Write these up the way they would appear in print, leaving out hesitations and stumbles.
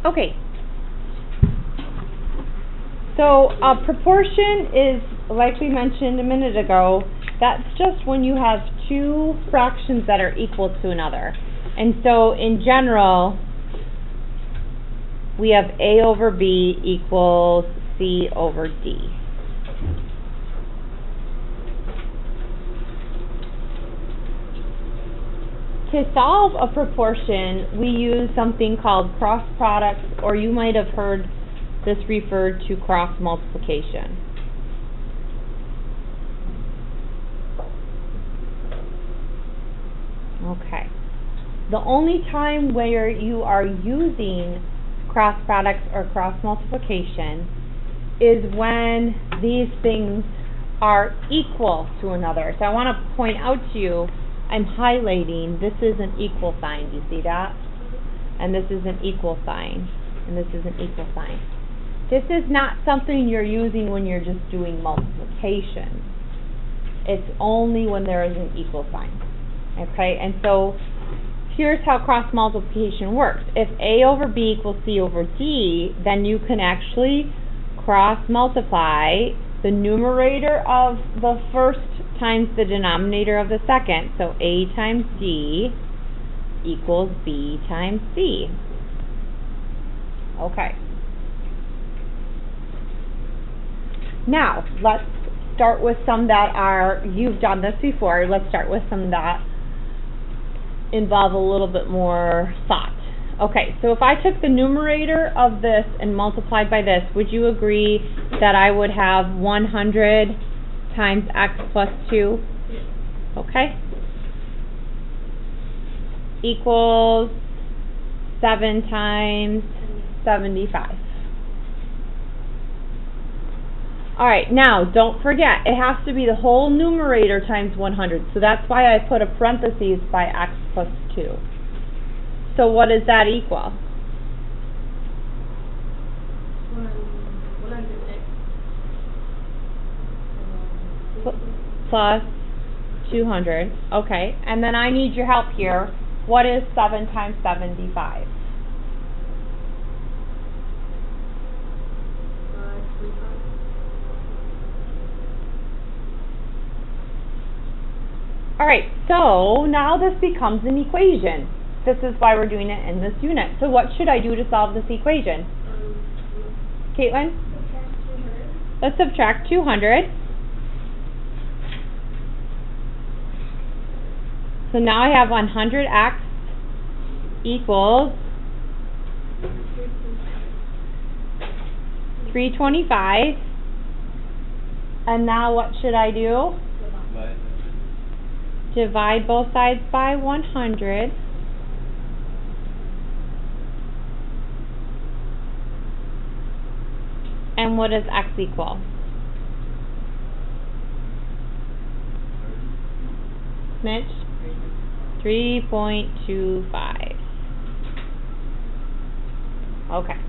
Okay. So a proportion is, like we mentioned a minute ago, that's just when you have two fractions that are equal to another. And so in general, we have A over B equals C over D. To solve a proportion, we use something called cross products, or you might have heard this referred to cross multiplication. Okay. The only time where you are using cross products or cross multiplication is when these things are equal to another. So I want to point out to you, I'm highlighting, this is an equal sign. Do you see that? And this is an equal sign. And this is an equal sign. This is not something you're using when you're just doing multiplication. It's only when there is an equal sign. Okay, and so here's how cross multiplication works. If A over B equals C over D, then you can actually cross multiply the numerator of the first times the denominator of the second. So A times D equals B times C. Okay. Now, let's start with some that are, you've done this before, let's start with some that involve a little bit more thought. Okay, so if I took the numerator of this and multiplied by this, would you agree that I would have 100 times x plus 2? Okay. Equals 7 times 75. Alright, now don't forget, it has to be the whole numerator times 100. So that's why I put a parenthesis by x plus 2. So what does that equal? 100x. Plus 200. Okay, and then I need your help here. What is 7 times 75? Alright, so now this becomes an equation. This is why we're doing it in this unit. So what should I do to solve this equation? Caitlin? Let's subtract 200. So now I have 100x equals 325. And now what should I do? Divide both sides by 100. And what does x equal? Mitch? 3.25. Okay.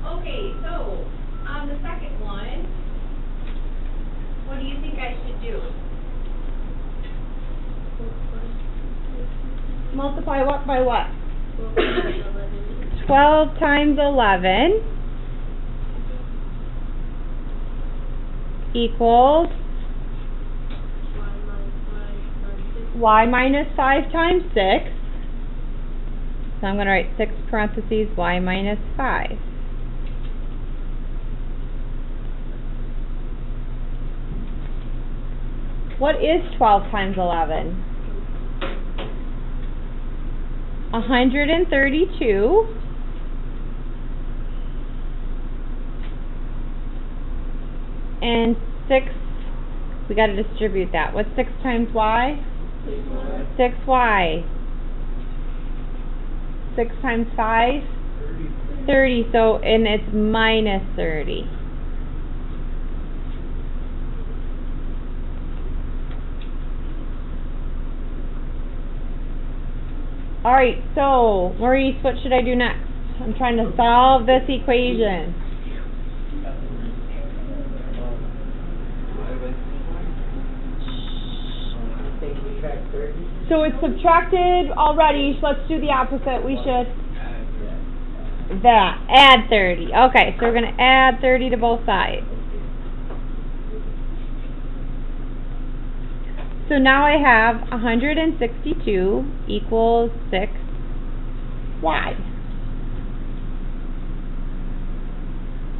Okay, so on the second one, what do you think I should do? Multiply what by what? 12 times 11 equals y minus 5 times 6. So I'm going to write 6 parentheses y minus 5. What is 12 times 11? 132. And 6, we got to distribute that. What's 6 times y? 6y. 6 times 5? 30. So, and it's minus 30. Alright, so, Maurice, what should I do next? I'm trying to solve this equation. So it's subtracted already, so let's do the opposite. We should add 30. Okay, so we're going to add 30 to both sides. So now I have 162 equals 6y.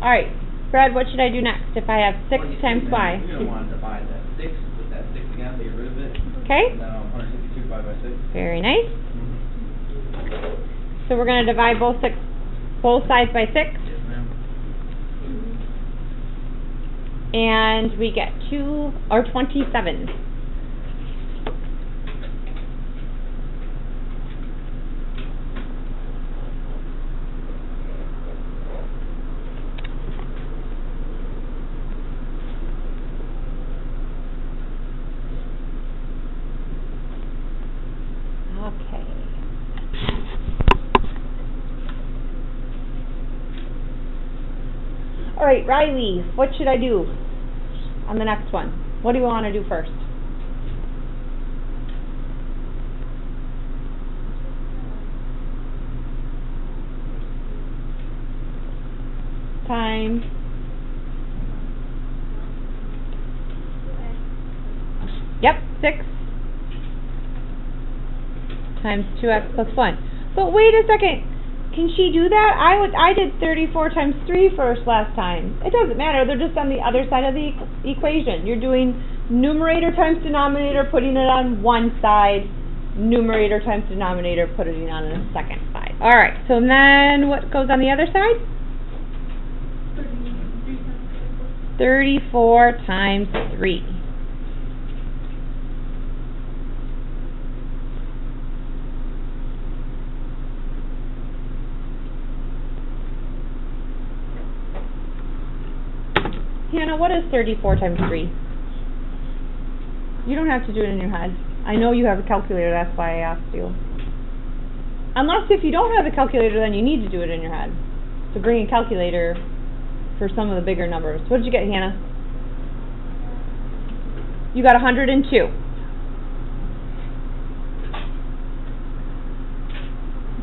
Alright, Fred, what should I do next if I have 6 times y? You're going to want to divide that 6 with that 6 again, so get rid of it. Okay. Now 162 divided by 6. Very nice. So we're going to divide both sides by 6. Yes, ma'am. And we get 27. Okay. All right, Riley, what should I do on the next one? What do you want to do first? Times. Yep, 6 times 2x plus 1. But wait a second. Can she do that? I did 34 times 3 first last time. It doesn't matter. They're just on the other side of the equation. You're doing numerator times denominator, putting it on one side. Numerator times denominator, putting it on the second side. All right. So then what goes on the other side? 34 times 3. Hannah, what is 34 times 3? You don't have to do it in your head. I know you have a calculator, that's why I asked you. Unless if you don't have a calculator, then you need to do it in your head. So bring a calculator for some of the bigger numbers. What did you get, Hannah? You got 102.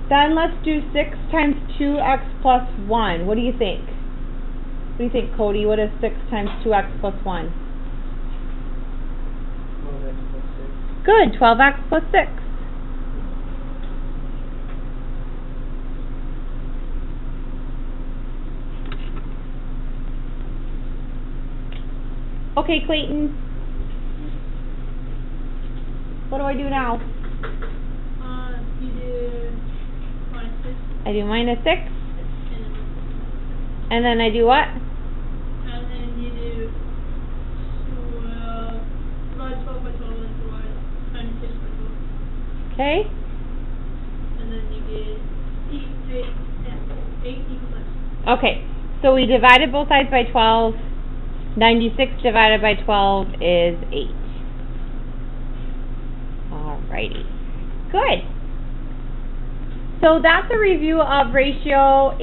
Then let's do 6 times 2x plus 1. What do you think? What do you think, Cody? What is 6 times 2x plus 1? 12x plus 6. Good, 12x plus 6. Okay, Clayton. What do I do now? You do minus 6. I do minus 6. And then I do what? And then you do 12, divide 12 by 12 and divide times 6 by 12. Okay. And then you get 8 equals x. Okay, so we divided both sides by 12. 96 divided by 12 is 8. Alrighty. Good. So that's a review of ratio